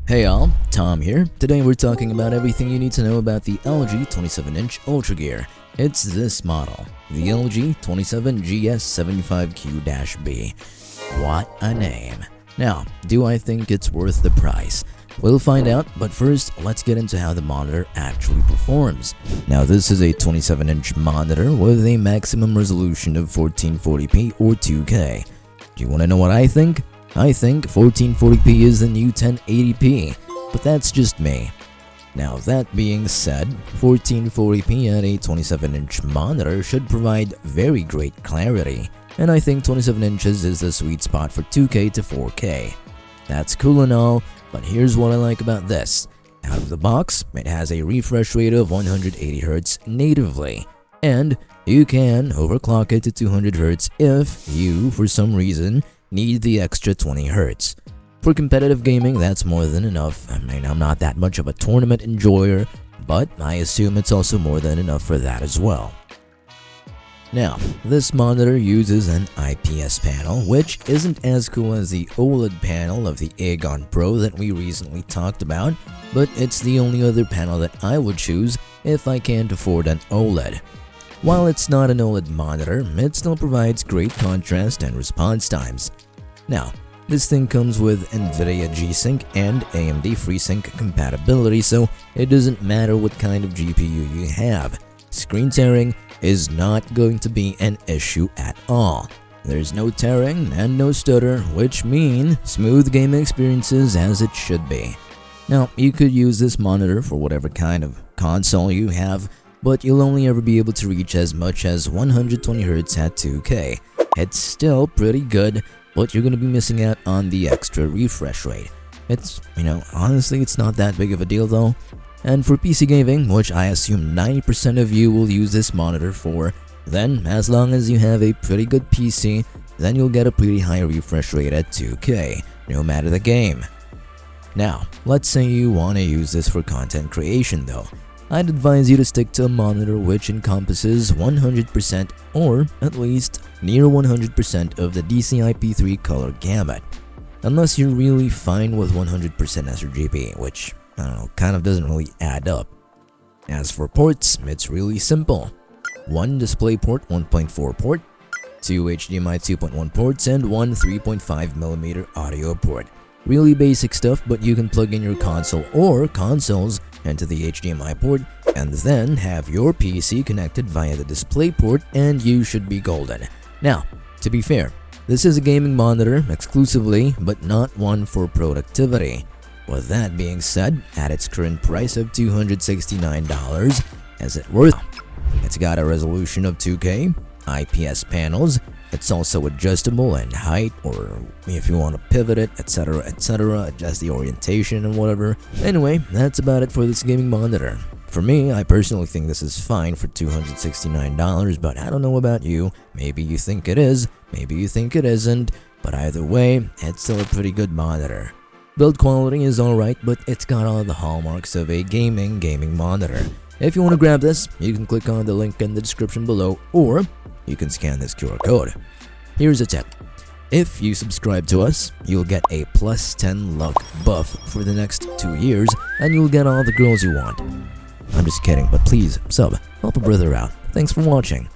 Hey all, Tom here. Today we're talking about everything you need to know about the LG 27-inch UltraGear. It's this model, the LG 27GS75Q-B. What a name. Now, do I think it's worth the price? We'll find out, but first, let's get into how the monitor actually performs. Now, this is a 27-inch monitor with a maximum resolution of 1440p or 2K. Do you want to know what I think? I think 1440p is the new 1080p, but that's just me. Now, that being said, 1440p at a 27-inch monitor should provide very great clarity, and I think 27 inches is the sweet spot for 2K to 4K. That's cool and all, but here's what I like about this. Out of the box, it has a refresh rate of 180Hz natively, and you can overclock it to 200Hz if you, for some reason, need the extra 20Hz. For competitive gaming, that's more than enough. I mean, I'm not that much of a tournament enjoyer, but I assume it's also more than enough for that as well. Now, this monitor uses an IPS panel, which isn't as cool as the OLED panel of the Aegon Pro that we recently talked about, but it's the only other panel that I would choose if I can't afford an OLED. While it's not an OLED monitor, it still provides great contrast and response times. Now, this thing comes with NVIDIA G-Sync and AMD FreeSync compatibility, so it doesn't matter what kind of GPU you have. Screen tearing is not going to be an issue at all. There's no tearing and no stutter, which mean smooth gaming experiences as it should be. Now, you could use this monitor for whatever kind of console you have, but you'll only ever be able to reach as much as 120Hz at 2K. It's still pretty good, but you're going to be missing out on the extra refresh rate. It's, honestly, it's not that big of a deal though. And for PC gaming, which I assume 90% of you will use this monitor for, then as long as you have a pretty good PC, then you'll get a pretty high refresh rate at 2K, no matter the game. Now, let's say you want to use this for content creation though. I'd advise you to stick to a monitor which encompasses 100% or at least near 100% of the DCI-P3 color gamut. Unless you're really fine with 100% sRGB, which, I don't know, kind of doesn't really add up. As for ports, it's really simple. One DisplayPort 1.4 port, two HDMI 2.1 ports, and one 3.5mm audio port. Really basic stuff, but you can plug in your console or consoles into the HDMI port and then have your PC connected via the DisplayPort and you should be golden. Now, to be fair, this is a gaming monitor exclusively, but not one for productivity. With that being said, at its current price of $269, is it worth it? It's got a resolution of 2K, IPS panels, it's also adjustable in height, or if you want to pivot it, etc, adjust the orientation and whatever. Anyway, that's about it for this gaming monitor. For me, I personally think this is fine for $269, but I don't know about you. Maybe you think it is, maybe you think it isn't, but either way, it's still a pretty good monitor. Build quality is alright, but it's got all the hallmarks of a gaming monitor. If you want to grab this, you can click on the link in the description below, or you can scan this QR code. Here's a tip. If you subscribe to us, you'll get a +10 luck buff for the next 2 years, and you'll get all the girls you want. I'm just kidding, but please, sub. Help a brother out. Thanks for watching.